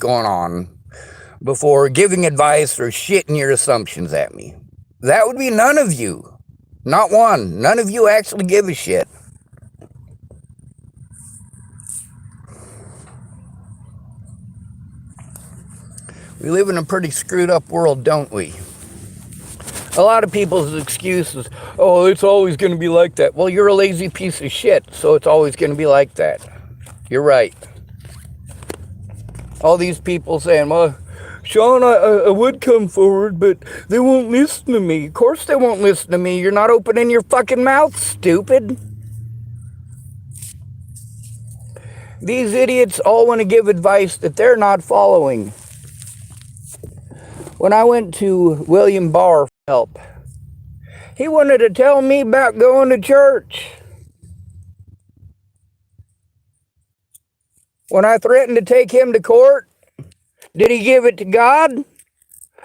going on before giving advice or shitting your assumptions at me. That would be none of you. Not one. None of you actually give a shit. We live in a pretty screwed up world, don't we? A lot of people's excuses, oh, it's always going to be like that. Well, you're a lazy piece of shit, so it's always going to be like that. You're right. All these people saying, well, Sean, I would come forward, but they won't listen to me. Of course they won't listen to me. You're not opening your fucking mouth, stupid. These idiots all want to give advice that they're not following. When I went to William Barr for help, he wanted to tell me about going to church. When I threatened to take him to court, did he give it to God?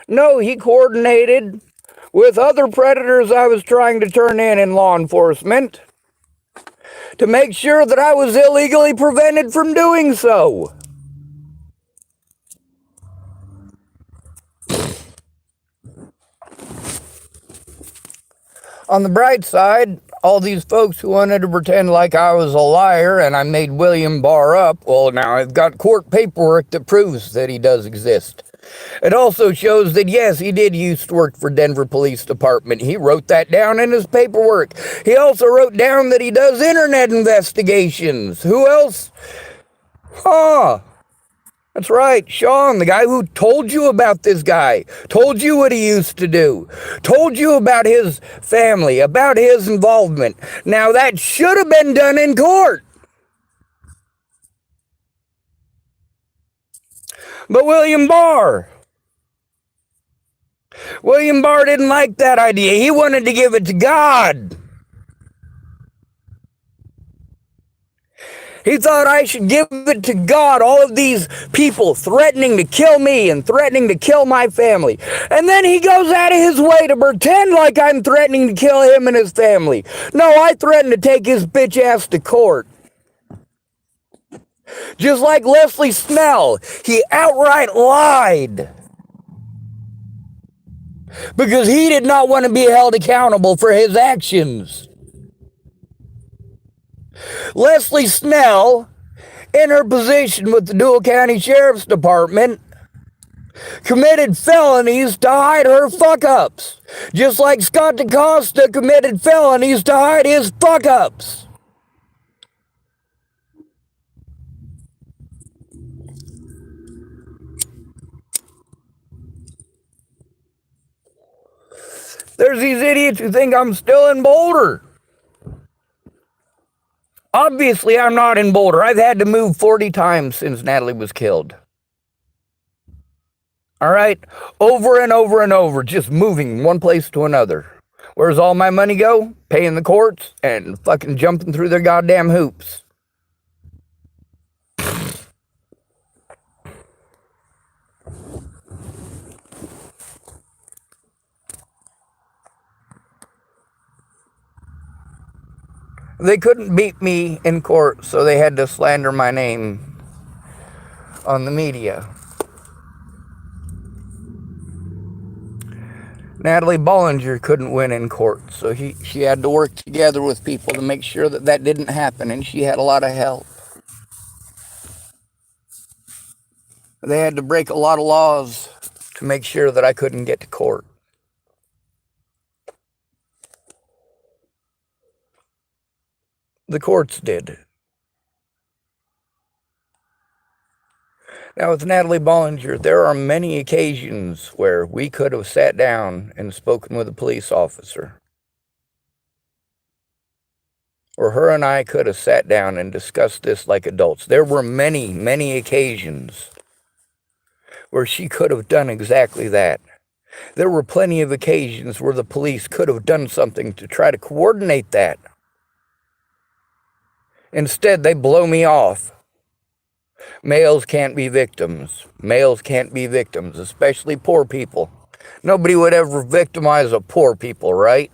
No, he coordinated with other predators I was trying to turn in law enforcement to make sure that I was illegally prevented from doing so. On the bright side, all these folks who wanted to pretend like I was a liar and I made William Barr up, well, now I've got court paperwork that proves that he does exist. It also shows that, yes, he did used to work for Denver Police Department. He wrote that down in his paperwork. He also wrote down that he does internet investigations. Who else? That's right, Sean, the guy who told you about this guy, told you what he used to do, told you about his family, about his involvement. Now, that should have been done in court. But William Barr didn't like that idea. He wanted to give it to God. He thought I should give it to God, all of these people threatening to kill me and threatening to kill my family. And then he goes out of his way to pretend like I'm threatening to kill him and his family. No, I threatened to take his bitch ass to court. Just like Leslie Snell, he outright lied. Because he did not want to be held accountable for his actions. Leslie Snell, in her position with the Dual County Sheriff's Department, committed felonies to hide her fuck-ups. Just like Scott DaCosta committed felonies to hide his fuck-ups. There's these idiots who think I'm still in Boulder. Obviously, I'm not in Boulder. I've had to move 40 times since Natalie was killed. All right? Over and over and over, just moving one place to another. Where's all my money go? Paying the courts and fucking jumping through their goddamn hoops. They couldn't beat me in court, so they had to slander my name on the media. Natalie Bollinger couldn't win in court, so she had to work together with people to make sure that that didn't happen, and she had a lot of help. They had to break a lot of laws to make sure that I couldn't get to court. The courts did. Now, with Natalie Bollinger, there are many occasions where we could have sat down and spoken with a police officer. Or her and I could have sat down and discussed this like adults. There were many, many occasions where she could have done exactly that. There were plenty of occasions where the police could have done something to try to coordinate that. Instead, they blow me off. Males can't be victims. Males can't be victims, especially poor people. Nobody would ever victimize a poor people, right?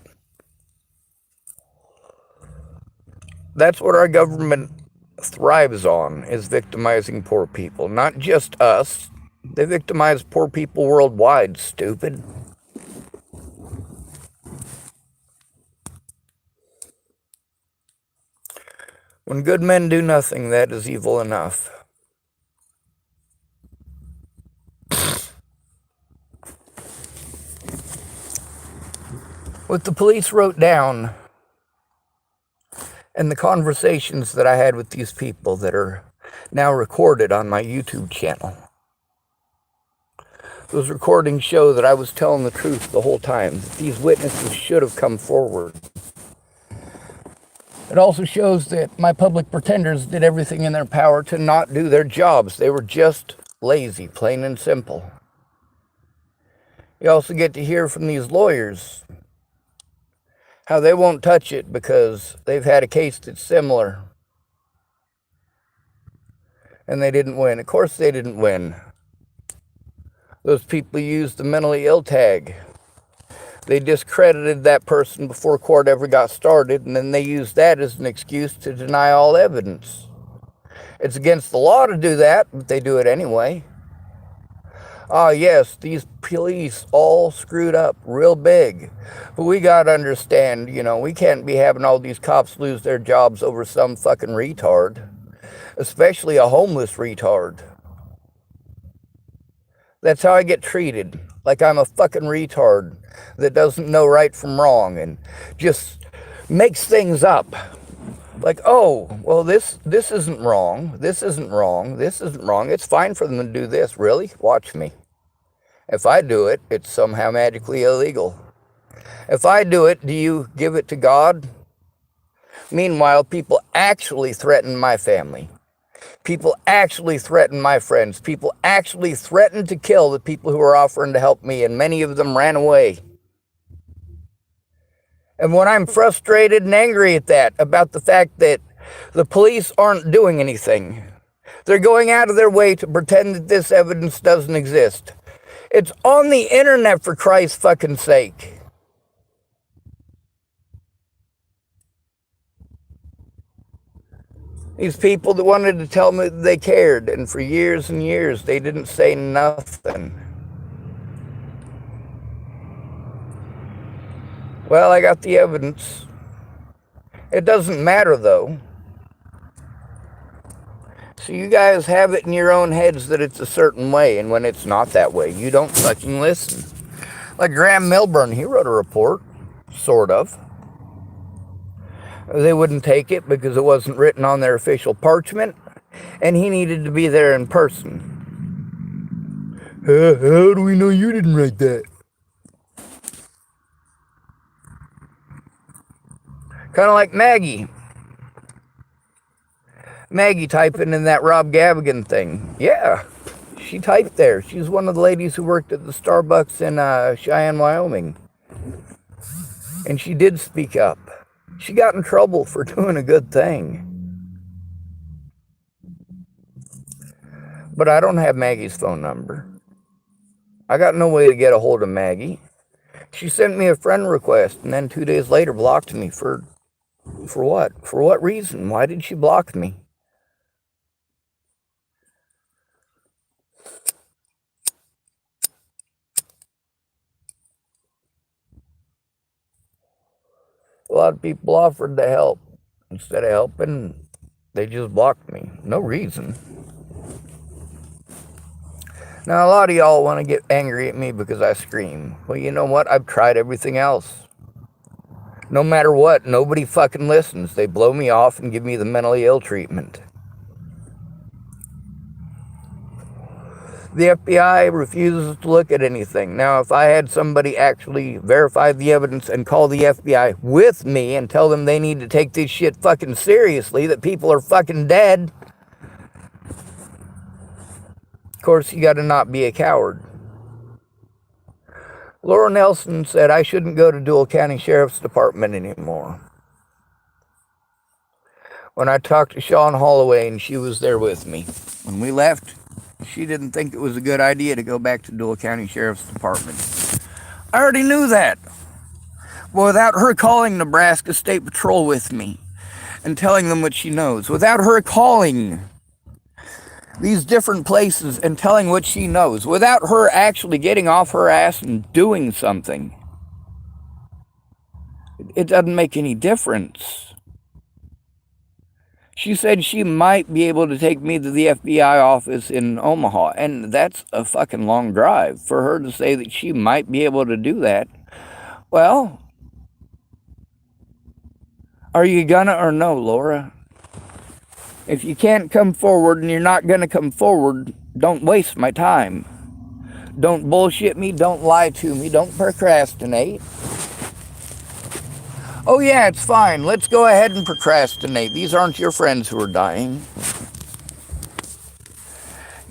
That's what our government thrives on, is victimizing poor people. Not just us, They victimize poor people worldwide, stupid. When good men do nothing, that is evil enough. What the police wrote down and the conversations that I had with these people that are now recorded on my YouTube channel. Those recordings show that I was telling the truth the whole time, that these witnesses should have come forward. It also shows that my public pretenders did everything in their power to not do their jobs. They were just lazy, plain and simple. You also get to hear from these lawyers how they won't touch it because they've had a case that's similar. And they didn't win. Of course they didn't win. Those people used the mentally ill tag. They discredited that person before court ever got started, and then they used that as an excuse to deny all evidence. It's against the law to do that, but they do it anyway. Yes, these police all screwed up real big. But we gotta understand, we can't be having all these cops lose their jobs over some fucking retard. Especially a homeless retard. That's how I get treated. Like I'm a fucking retard that doesn't know right from wrong and just makes things up. Like, oh, well, this isn't wrong. This isn't wrong. This isn't wrong. It's fine for them to do this. Really? Watch me. If I do it, it's somehow magically illegal. If I do it, do you give it to God? Meanwhile, people actually threaten my family. People actually threaten my friends. People actually threaten to kill the people who are offering to help me, and many of them ran away. And when I'm frustrated and angry at that, about the fact that the police aren't doing anything, they're going out of their way to pretend that this evidence doesn't exist. It's on the internet, for Christ's fucking sake. These people that wanted to tell me that they cared, and for years and years, they didn't say nothing. Well, I got the evidence. It doesn't matter, though. So you guys have it in your own heads that it's a certain way, and when it's not that way, you don't fucking listen. Like Graham Milburn, he wrote a report, sort of. They wouldn't take it because it wasn't written on their official parchment, and he needed to be there in person. How do we know you didn't write that? Kind of like Maggie. Maggie typing in that Rob Gavigan thing. Yeah, she typed there. She's one of the ladies who worked at the Starbucks in Cheyenne, Wyoming. And she did speak up. She got in trouble for doing a good thing. But I don't have Maggie's phone number. I got no way to get a hold of Maggie. She sent me a friend request and then 2 days later blocked me for what? For what reason? Why did she block me? A lot of people offered to help. Instead of helping, they just blocked me. No reason. Now, a lot of y'all want to get angry at me because I scream. Well, you know what? I've tried everything else. No matter what, nobody fucking listens. They blow me off and give me the mentally ill treatment. The FBI refuses to look at anything. Now, if I had somebody actually verify the evidence and call the FBI with me and tell them they need to take this shit fucking seriously, that people are fucking dead, of course, you gotta not be a coward. Laura Nelson said I shouldn't go to Dual County Sheriff's Department anymore. When I talked to Sean Holloway and she was there with me, when we left, she didn't think it was a good idea to go back to Dual County Sheriff's Department. I already knew that. But without her calling Nebraska State Patrol with me and telling them what she knows, without her calling these different places and telling what she knows without her actually getting off her ass and doing something. It doesn't make any difference. She said she might be able to take me to the FBI office in Omaha, and that's a fucking long drive. For her to say that she might be able to do that, well, are you gonna or no, Laura? If you can't come forward and you're not gonna come forward, don't waste my time. Don't bullshit me, don't lie to me, don't procrastinate. Oh yeah, it's fine. Let's go ahead and procrastinate. These aren't your friends who are dying.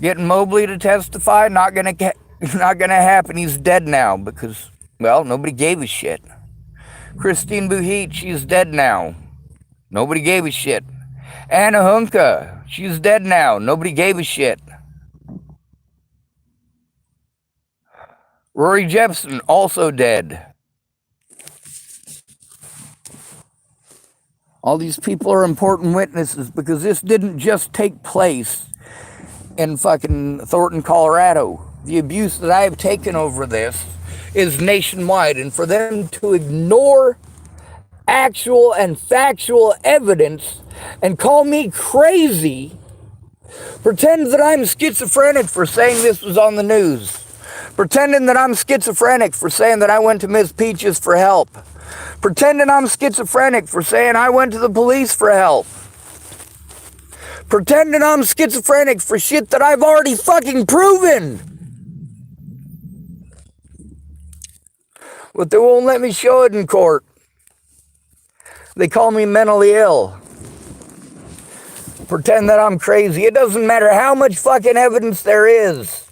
Getting Mobley to testify, not gonna happen. He's dead now because, well, nobody gave a shit. Christine Buhit, she's dead now. Nobody gave a shit. Anna Hunka, she's dead now. Nobody gave a shit. Rory Jepson, also dead. All these people are important witnesses because this didn't just take place in fucking Thornton, Colorado. The abuse that I have taken over this is nationwide, and for them to ignore actual and factual evidence and call me crazy, pretend that I'm schizophrenic for saying this was on the news, pretending that I'm schizophrenic for saying that I went to Miss Peaches for help, pretending I'm schizophrenic for saying I went to the police for help, pretending I'm schizophrenic for shit that I've already fucking proven. But they won't let me show it in court. They call me mentally ill. Pretend that I'm crazy. It doesn't matter how much fucking evidence there is.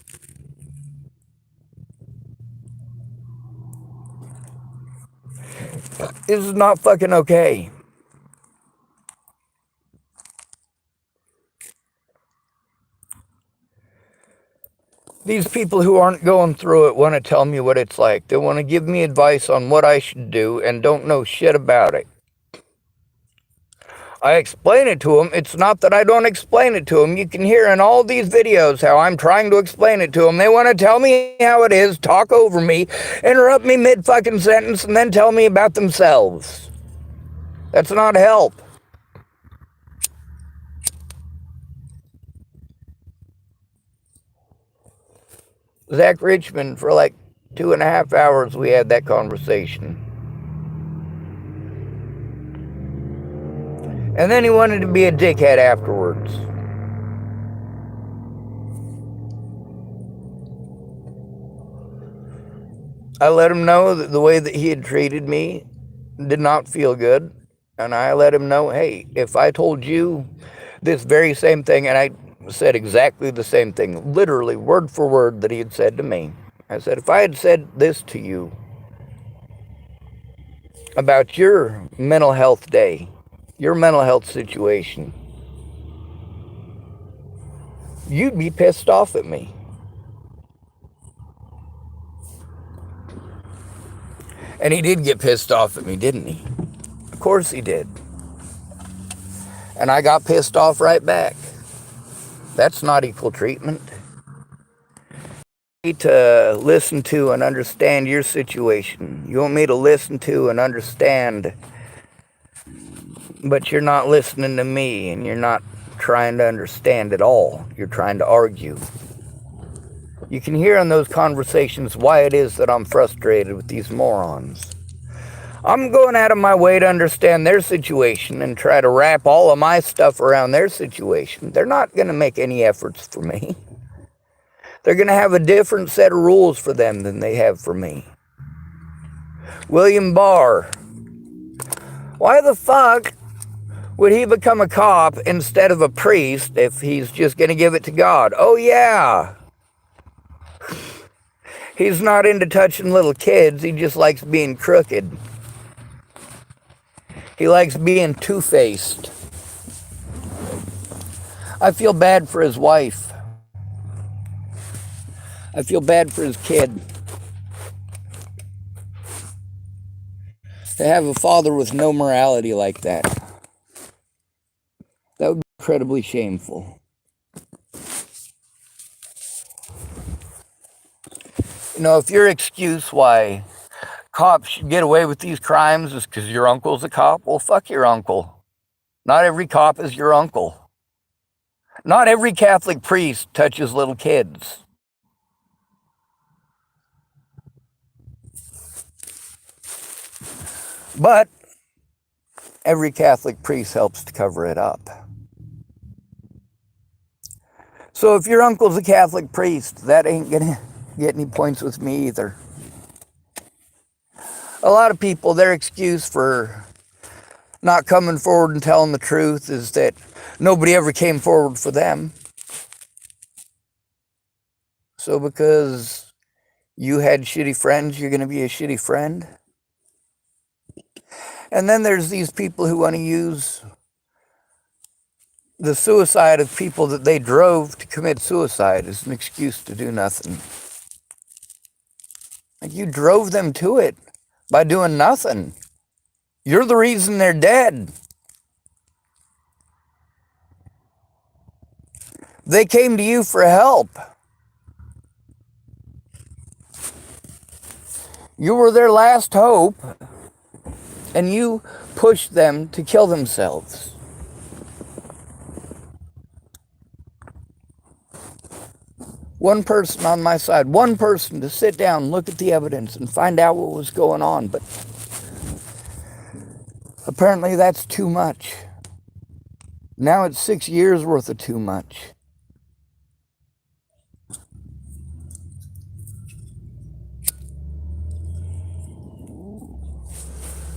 This is not fucking okay. These people who aren't going through it want to tell me what it's like. They want to give me advice on what I should do and don't know shit about it. I explain it to them. It's not that I don't explain it to them. You can hear in all these videos how I'm trying to explain it to them. They want to tell me how it is, talk over me, interrupt me mid-fucking sentence, and then tell me about themselves. That's not help. Zach Richmond, for like 2.5 hours, we had that conversation. And then he wanted to be a dickhead afterwards. I let him know that the way that he had treated me did not feel good. And I let him know, hey, if I told you this very same thing, and I said exactly the same thing, literally word for word that he had said to me. I said, if I had said this to you about your mental health day, your mental health situation, you'd be pissed off at me. And he did get pissed off at me, didn't he? Of course he did. And I got pissed off right back. That's not equal treatment. You need to listen to and understand your situation. You want me to listen to and understand, but you're not listening to me, and you're not trying to understand at all. You're trying to argue. You can hear in those conversations why it is that I'm frustrated with these morons. I'm going out of my way to understand their situation and try to wrap all of my stuff around their situation. They're not going to make any efforts for me. They're going to have a different set of rules for them than they have for me. William Barr. Why the fuck would he become a cop instead of a priest if he's just going to give it to God? Oh, yeah. He's not into touching little kids. He just likes being crooked. He likes being two-faced. I feel bad for his wife. I feel bad for his kid. To have a father with no morality like that. That would be incredibly shameful. You know, if your excuse why cops should get away with these crimes is because your uncle's a cop, well, fuck your uncle. Not every cop is your uncle. Not every Catholic priest touches little kids. But every Catholic priest helps to cover it up. So if your uncle's a Catholic priest, that ain't gonna get any points with me either. A lot of people, their excuse for not coming forward and telling the truth is that nobody ever came forward for them. So because you had shitty friends, you're gonna be a shitty friend? And then there's these people who want to use the suicide of people that they drove to commit suicide as an excuse to do nothing. Like, you drove them to it by doing nothing. You're the reason they're dead. They came to you for help. You were their last hope, and you pushed them to kill themselves. One person on my side, one person to sit down, look at the evidence, and find out what was going on. But apparently that's too much. Now it's 6 years worth of too much.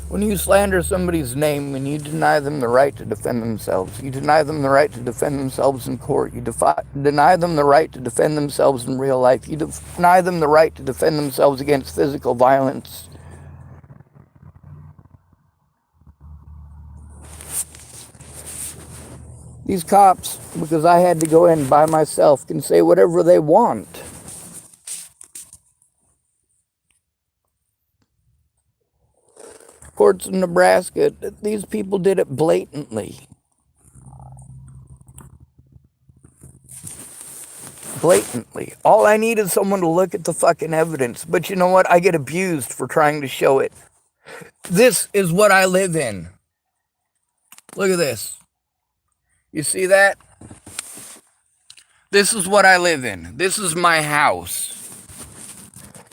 When you slander somebody's name and you deny them the right to defend themselves, you deny them the right to defend themselves in court, you deny them the right to defend themselves in real life, you deny them the right to defend themselves against physical violence. These cops, because I had to go in by myself, can say whatever they want. Courts in Nebraska, these people did it blatantly. Blatantly. All I need is someone to look at the fucking evidence. But you know what? I get abused for trying to show it. This is what I live in. Look at this. You see that? This is what I live in. This is my house.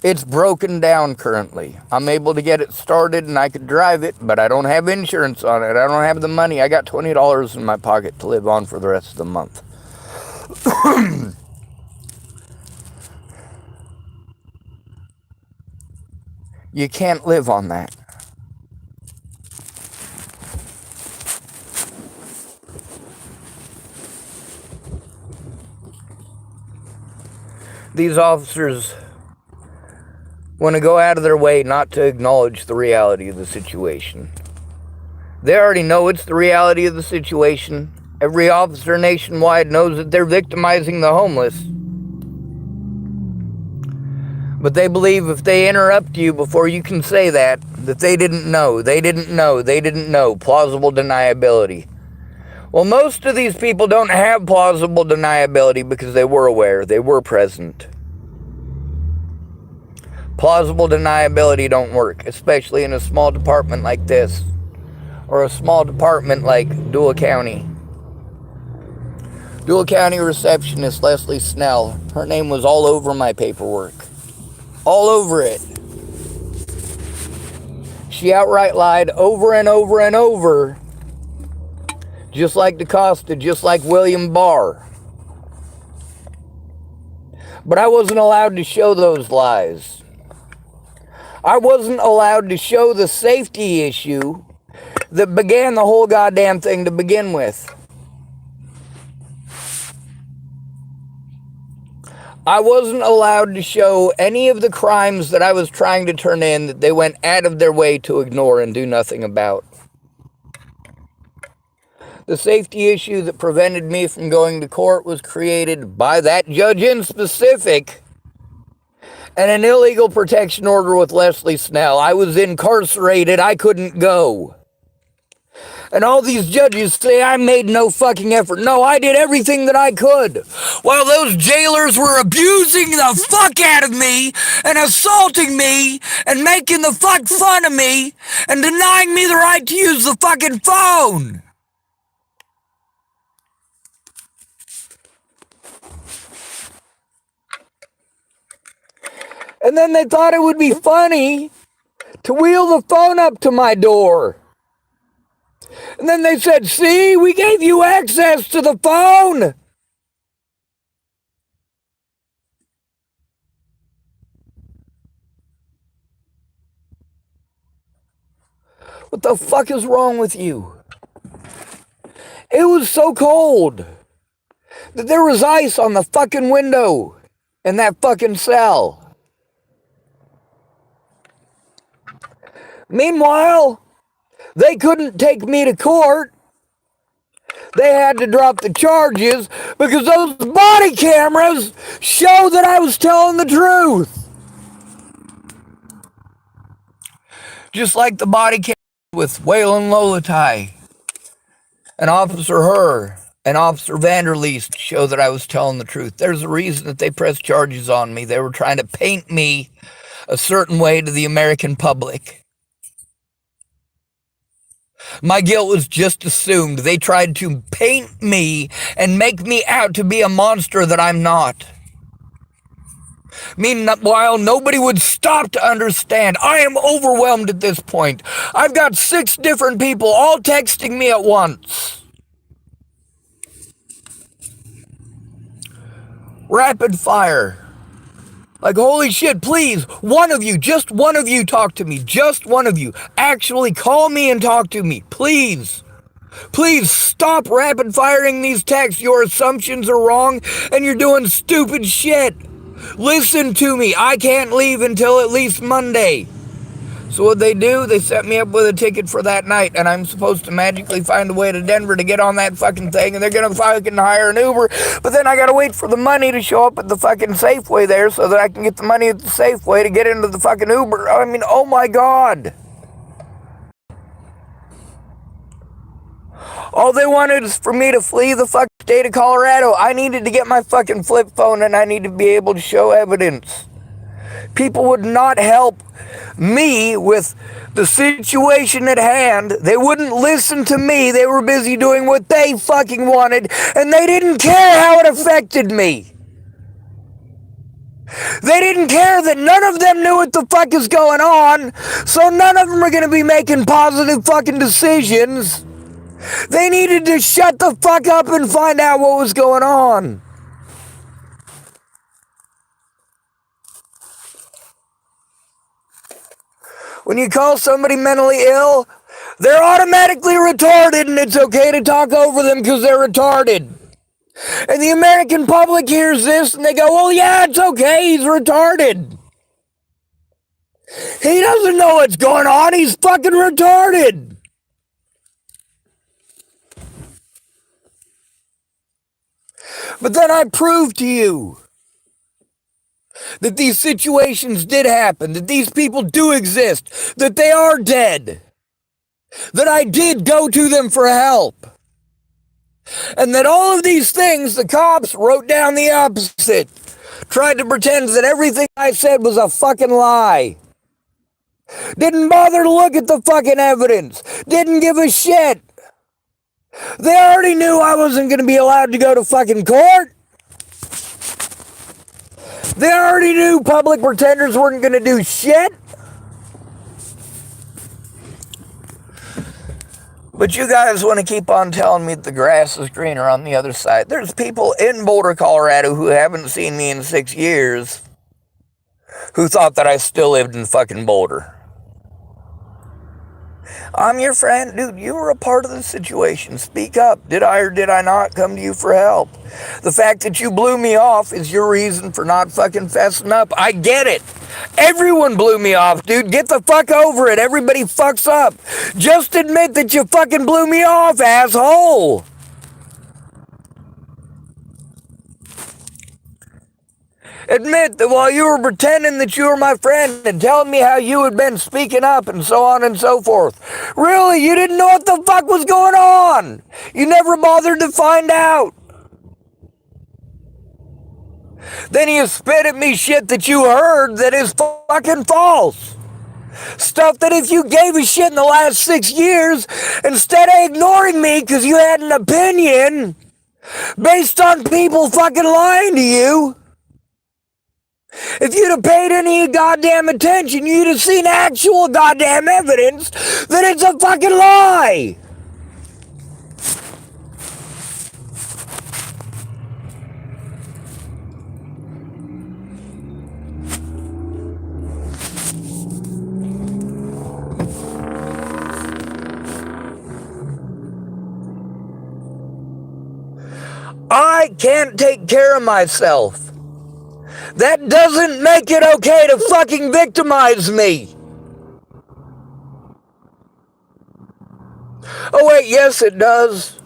It's broken down currently. I'm able to get it started and I could drive it, but I don't have insurance on it. I don't have the money. I got $20 in my pocket to live on for the rest of the month. You can't live on that. These officers want to go out of their way not to acknowledge the reality of the situation. They already know it's the reality of the situation. Every officer nationwide knows that they're victimizing the homeless. But they believe if they interrupt you before you can say that they didn't know, they didn't know, they didn't know. Plausible deniability. Well, most of these people don't have plausible deniability because they were aware, they were present. Plausible deniability don't work, especially in a small department like this, or a small department like Dual County. Dual County receptionist Leslie Snell, her name was all over my paperwork. All over it. She outright lied over and over and over, just like DaCosta, just like William Barr. But I wasn't allowed to show those lies. I wasn't allowed to show the safety issue that began the whole goddamn thing to begin with. I wasn't allowed to show any of the crimes that I was trying to turn in that they went out of their way to ignore and do nothing about. The safety issue that prevented me from going to court was created by that judge in specific, and an illegal protection order with Leslie Snell. I was incarcerated. I couldn't go. And all these judges say I made no fucking effort. No, I did everything that I could. While those jailers were abusing the fuck out of me and assaulting me and making the fuck fun of me and denying me the right to use the fucking phone. And then they thought it would be funny to wheel the phone up to my door. And then they said, see, we gave you access to the phone. What the fuck is wrong with you? It was so cold that there was ice on the fucking window in that fucking cell. Meanwhile, they couldn't take me to court. They had to drop the charges because those body cameras show that I was telling the truth. Just like the body camera with Waylon Lolatai and Officer Herr and Officer Vanderleest show that I was telling the truth. There's a reason that they pressed charges on me. They were trying to paint me a certain way to the American public. My guilt was just assumed. They tried to paint me and make me out to be a monster that I'm not. Meanwhile, nobody would stop to understand. I am overwhelmed at this point. I've got 6 different people all texting me at once. Rapid fire. Like, holy shit, please, one of you, just one of you talk to me. Just one of you. Actually call me and talk to me, please. Please stop rapid firing these texts. Your assumptions are wrong and you're doing stupid shit. Listen to me. I can't leave until at least Monday. So what they do, they set me up with a ticket for that night, and I'm supposed to magically find a way to Denver to get on that fucking thing, and they're gonna fucking hire an Uber, but then I gotta wait for the money to show up at the fucking Safeway there so that I can get the money at the Safeway to get into the fucking Uber. I mean, oh my God. All they wanted is for me to flee the fucking state of Colorado. I needed to get my fucking flip phone, and I need to be able to show evidence. People would not help me with the situation at hand. They wouldn't listen to me. They were busy doing what they fucking wanted, and they didn't care how it affected me. They didn't care that none of them knew what the fuck is going on, so none of them are going to be making positive fucking decisions. They needed to shut the fuck up and find out what was going on. When you call somebody mentally ill, they're automatically retarded, and it's okay to talk over them because they're retarded. And the American public hears this and they go, well, yeah, it's okay, he's retarded. He doesn't know what's going on, he's fucking retarded. But then I prove to you that these situations did happen, that these people do exist, that they are dead, that I did go to them for help, and that all of these things, the cops wrote down the opposite, tried to pretend that everything I said was a fucking lie, didn't bother to look at the fucking evidence, didn't give a shit. They already knew I wasn't going to be allowed to go to fucking court. They already knew public pretenders weren't going to do shit. But you guys want to keep on telling me that the grass is greener on the other side. There's people in Boulder, Colorado who haven't seen me in 6 years who thought that I still lived in fucking Boulder. I'm your friend. Dude, you were a part of the situation. Speak up. Did I or did I not come to you for help? The fact that you blew me off is your reason for not fucking fessing up. I get it. Everyone blew me off, dude. Get the fuck over it. Everybody fucks up. Just admit that you fucking blew me off, asshole. Admit that while you were pretending that you were my friend and telling me how you had been speaking up and so on and so forth. Really, you didn't know what the fuck was going on. You never bothered to find out. Then you spit at me shit that you heard that is fucking false. Stuff that if you gave a shit in the last 6 years, instead of ignoring me because you had an opinion based on people fucking lying to you, if you'd have paid any goddamn attention, you'd have seen actual goddamn evidence that it's a fucking lie. I can't take care of myself. That doesn't make it okay to fucking victimize me. Oh wait, yes it does.